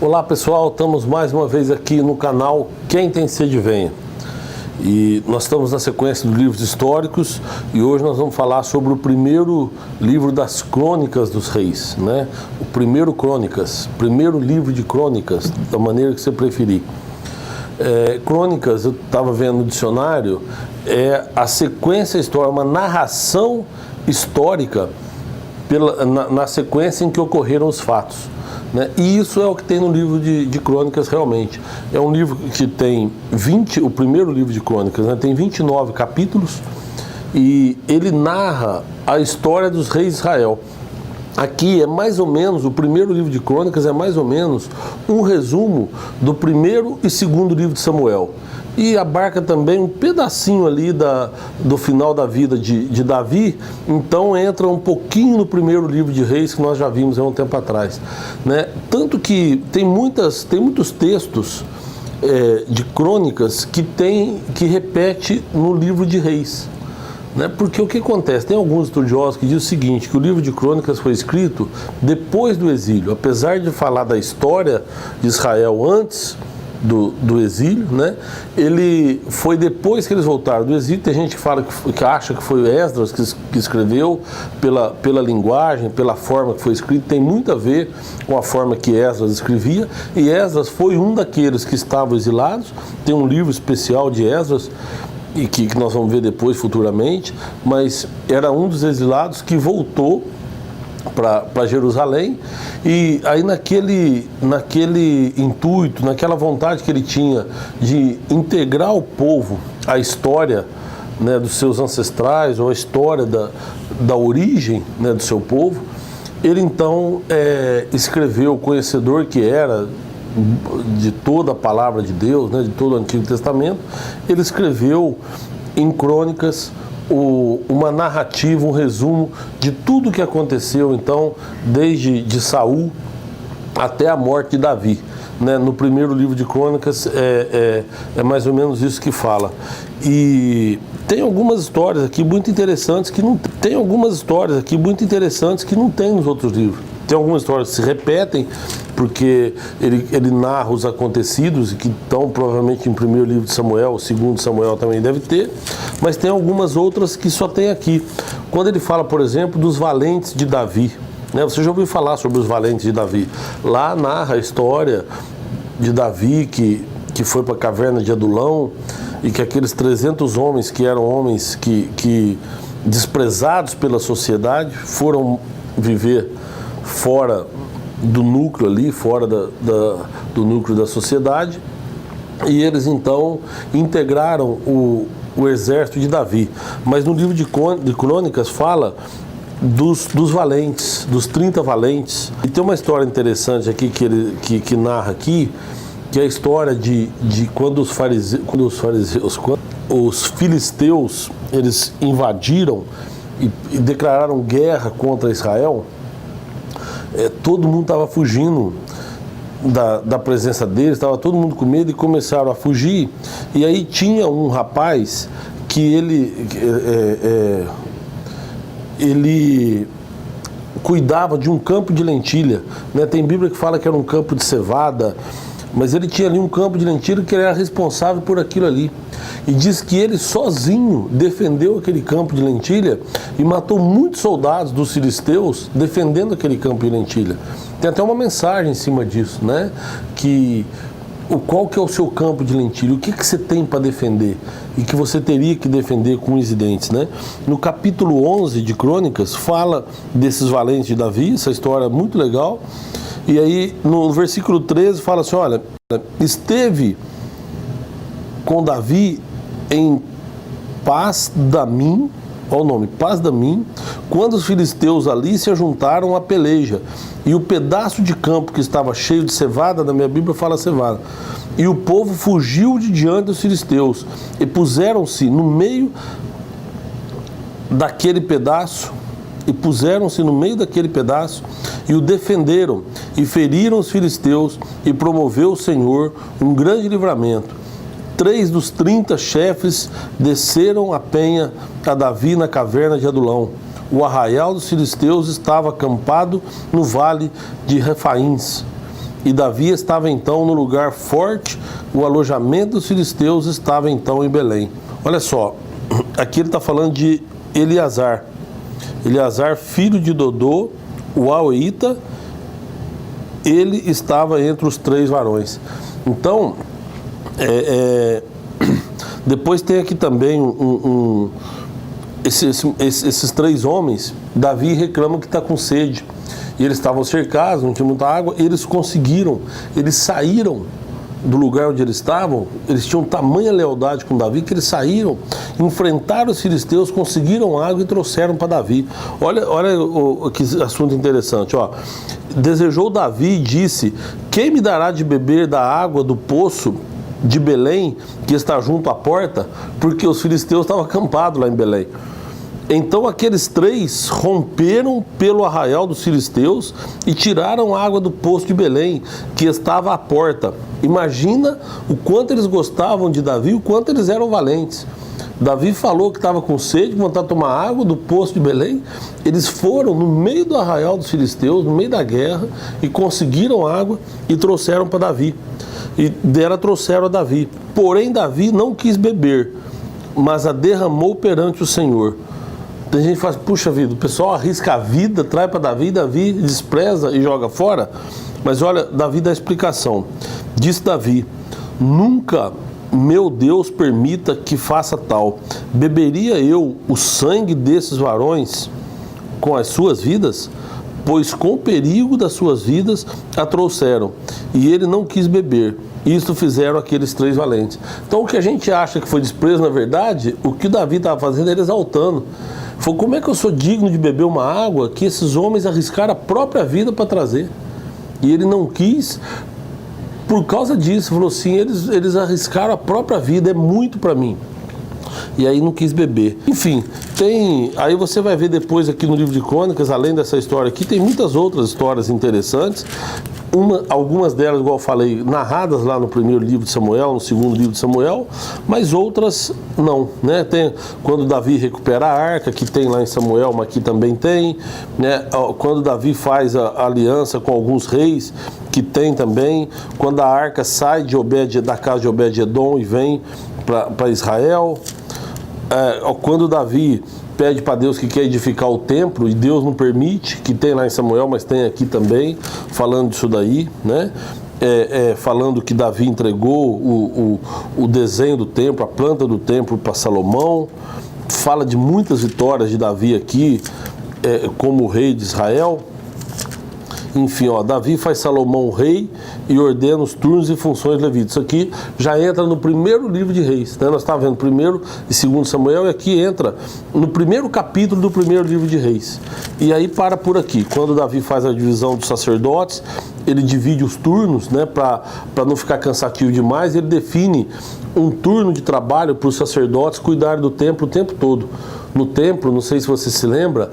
Olá pessoal, estamos mais uma vez aqui no canal Quem Tem Sede Venha. E nós estamos na sequência dos livros históricos e hoje nós vamos falar sobre o primeiro livro das Crônicas dos Reis, né? O primeiro livro de Crônicas, da maneira que você preferir. Crônicas, eu estava vendo no dicionário, é a sequência histórica, uma narração histórica na sequência em que ocorreram os fatos. Né? E isso é o que tem no livro de Crônicas realmente. É um livro que tem o primeiro livro de Crônicas, né? Tem 29 capítulos e ele narra a história dos reis de Israel. Aqui é mais ou menos, o primeiro livro de Crônicas é mais ou menos um resumo do primeiro e segundo livro de Samuel. E abarca também um pedacinho ali do final da vida de Davi, então entra um pouquinho no primeiro livro de Reis que nós já vimos há um tempo atrás. Né? Tanto que tem muitos textos de Crônicas que repete no livro de Reis. Né? Porque o que acontece? Tem alguns estudiosos que dizem o seguinte, que o livro de Crônicas foi escrito depois do exílio. Apesar de falar da história de Israel antes do exílio, né? Ele foi depois que eles voltaram do exílio. Tem gente que acha que foi Esdras que escreveu, pela linguagem, pela forma que foi escrito, tem muito a ver com a forma que Esdras escrevia, e Esdras foi um daqueles que estavam exilados. Tem um livro especial de Esdras, e que nós vamos ver depois, futuramente, mas era um dos exilados que voltou para Jerusalém, e aí naquele intuito, naquela vontade que ele tinha de integrar o povo à história, né, dos seus ancestrais, ou a história da origem, né, do seu povo, ele então escreveu, conhecedor que era de toda a palavra de Deus, né, de todo o Antigo Testamento, ele escreveu em Crônicas uma narrativa, um resumo de tudo o que aconteceu, então, desde de Saul até a morte de Davi. Né? No primeiro livro de Crônicas é mais ou menos isso que fala. E tem algumas histórias aqui muito interessantes que não tem nos outros livros. Tem algumas histórias que se repetem, porque ele narra os acontecidos, que estão provavelmente em primeiro livro de Samuel, o segundo Samuel também deve ter, mas tem algumas outras que só tem aqui. Quando ele fala, por exemplo, dos valentes de Davi, né? Você já ouviu falar sobre os valentes de Davi? Lá narra a história de Davi que foi para a caverna de Adulão, e que aqueles 300 homens que eram homens que desprezados pela sociedade foram viver fora do núcleo ali, fora do núcleo da sociedade, e eles então integraram o exército de Davi. Mas no livro de Crônicas fala dos valentes, dos 30 valentes. E tem uma história interessante aqui que narra aqui, que é a história de quando os filisteus eles invadiram e declararam guerra contra Israel. Todo mundo estava fugindo da presença deles, estava todo mundo com medo e começaram a fugir. E aí tinha um rapaz que ele cuidava de um campo de lentilha, né? Tem Bíblia que fala que era um campo de cevada, mas ele tinha ali um campo de lentilha que ele era responsável por aquilo ali. E diz que ele sozinho defendeu aquele campo de lentilha e matou muitos soldados dos filisteus defendendo aquele campo de lentilha. Tem até uma mensagem em cima disso, né? Qual que é o seu campo de lentilha? O que você tem para defender? E que você teria que defender com unhas e dentes, né? No capítulo 11 de Crônicas fala desses valentes de Davi, essa história é muito legal. E aí no versículo 13 fala assim, olha, esteve com Davi em Pas-damim, olha o nome, Pas-damim, quando os filisteus ali se ajuntaram à peleja, e o pedaço de campo que estava cheio de cevada, na minha Bíblia fala cevada, e o povo fugiu de diante dos filisteus, e puseram-se no meio daquele pedaço, e o defenderam, e feriram os filisteus, e promoveu o Senhor um grande livramento. 3 dos 30 chefes desceram a penha a Davi na caverna de Adulão. O arraial dos filisteus estava acampado no vale de Refaíns. e Davi estava então no lugar forte, o alojamento dos filisteus estava então em Belém. Olha só, aqui ele está falando de Eleazar, filho de Dodô, o Aoíta, ele estava entre os 3 varões. Então, depois tem aqui também esses 3 homens. Davi reclama que está com sede, e eles estavam cercados, não tinha muita água. Eles saíram do lugar onde eles estavam. Eles tinham tamanha lealdade com Davi que eles saíram, enfrentaram os filisteus, conseguiram água e trouxeram para Davi. Olha que assunto interessante, ó. Desejou Davi e disse: quem me dará de beber da água do poço de Belém, que está junto à porta? Porque os filisteus estavam acampados lá em Belém. Então aqueles 3 romperam pelo arraial dos filisteus e tiraram a água do poço de Belém, que estava à porta. Imagina o quanto eles gostavam de Davi, o quanto eles eram valentes. Davi falou que estava com sede, vontade de tomar água do poço de Belém. Eles foram no meio do arraial dos filisteus, no meio da guerra, e conseguiram água e trouxeram para Davi. Trouxeram a Davi. Porém Davi não quis beber, mas a derramou perante o Senhor. Tem gente que fala, puxa vida, o pessoal arrisca a vida, traz para Davi, Davi despreza e joga fora. Mas olha, Davi dá explicação. Disse Davi: nunca, meu Deus, permita que faça tal. Beberia eu o sangue desses varões com as suas vidas? Pois com o perigo das suas vidas a trouxeram, e ele não quis beber. Isso fizeram aqueles 3 valentes. Então o que a gente acha que foi desprezo, na verdade, o que Davi estava fazendo era exaltando. Falou: como é que eu sou digno de beber uma água que esses homens arriscaram a própria vida para trazer? E ele não quis, por causa disso. Falou assim: eles arriscaram a própria vida, é muito para mim. E aí não quis beber. Enfim, aí você vai ver depois aqui no livro de Crônicas, além dessa história aqui, tem muitas outras histórias interessantes. Algumas delas, igual eu falei, narradas lá no primeiro livro de Samuel, no segundo livro de Samuel, mas outras não, né? Tem quando Davi recupera a arca, que tem lá em Samuel, mas aqui também tem, né? Quando Davi faz a aliança com alguns reis, que tem também. Quando a arca sai da casa de Obed-edom e vem para Israel. Quando Davi pede para Deus que quer edificar o templo e Deus não permite, que tem lá em Samuel, mas tem aqui também, falando disso daí, né? Falando que Davi entregou o desenho do templo, a planta do templo para Salomão. Fala de muitas vitórias de Davi aqui, como rei de Israel. Enfim, Davi faz Salomão rei e ordena os turnos e funções levíticos. Isso aqui já entra no primeiro livro de Reis, né? Nós estávamos vendo primeiro e segundo Samuel, e aqui entra no primeiro capítulo do primeiro livro de Reis. E aí para por aqui. Quando Davi faz a divisão dos sacerdotes, ele divide os turnos, né? Para não ficar cansativo demais, ele define um turno de trabalho para os sacerdotes cuidarem do templo o tempo todo. No templo, não sei se você se lembra,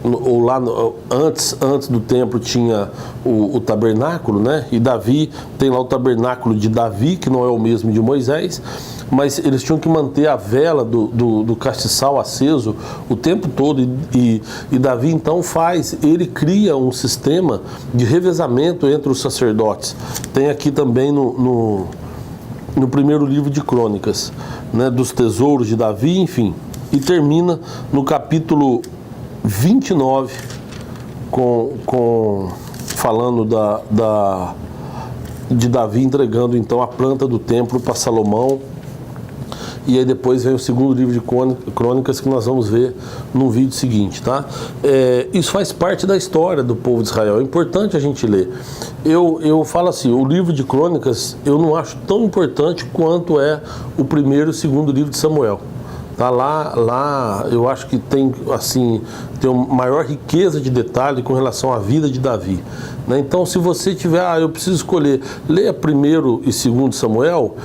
ou lá antes do templo tinha o tabernáculo, né? E Davi tem lá o tabernáculo de Davi, que não é o mesmo de Moisés, mas eles tinham que manter a vela do castiçal aceso o tempo todo, e Davi então ele cria um sistema de revezamento entre os sacerdotes. Tem aqui também no primeiro livro de Crônicas, né? Dos tesouros de Davi, enfim. E termina no capítulo 29, falando de Davi entregando então a planta do templo para Salomão. E aí depois vem o segundo livro de Crônicas, que nós vamos ver no vídeo seguinte, tá? Isso faz parte da história do povo de Israel, é importante a gente ler. Eu falo assim, o livro de Crônicas eu não acho tão importante quanto é o primeiro e o segundo livro de Samuel. Tá lá eu acho que tem uma maior riqueza de detalhe com relação à vida de Davi, né? Então, se você tiver, eu preciso escolher, leia primeiro e segundo Samuel,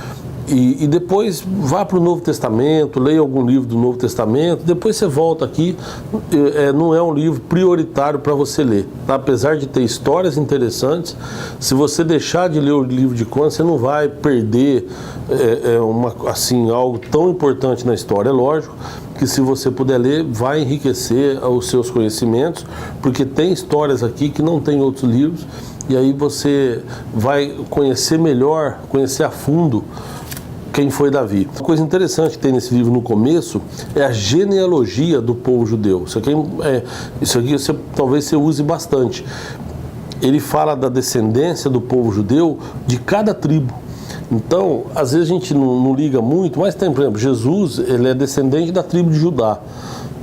e depois vá para o Novo Testamento, leia algum livro do Novo Testamento, depois você volta aqui. Não é um livro prioritário para você ler, tá? Apesar de ter histórias interessantes, se você deixar de ler o livro de Crônicas, você não vai perder algo tão importante na história. É lógico que se você puder ler, vai enriquecer os seus conhecimentos, porque tem histórias aqui que não tem em outros livros, e aí você vai conhecer melhor, conhecer a fundo quem foi Davi. Uma coisa interessante que tem nesse livro no começo é a genealogia do povo judeu. Isso aqui talvez você use bastante. Ele fala da descendência do povo judeu de cada tribo. Então, às vezes a gente não liga muito, mas tem, por exemplo, Jesus, ele é descendente da tribo de Judá,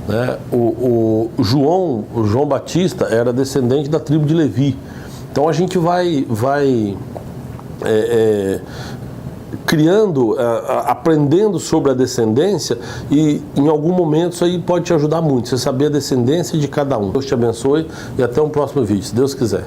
né? O João Batista era descendente da tribo de Levi. Então a gente vai criando, aprendendo sobre a descendência, e em algum momento isso aí pode te ajudar muito, você saber a descendência de cada um. Deus te abençoe e até um próximo vídeo, se Deus quiser.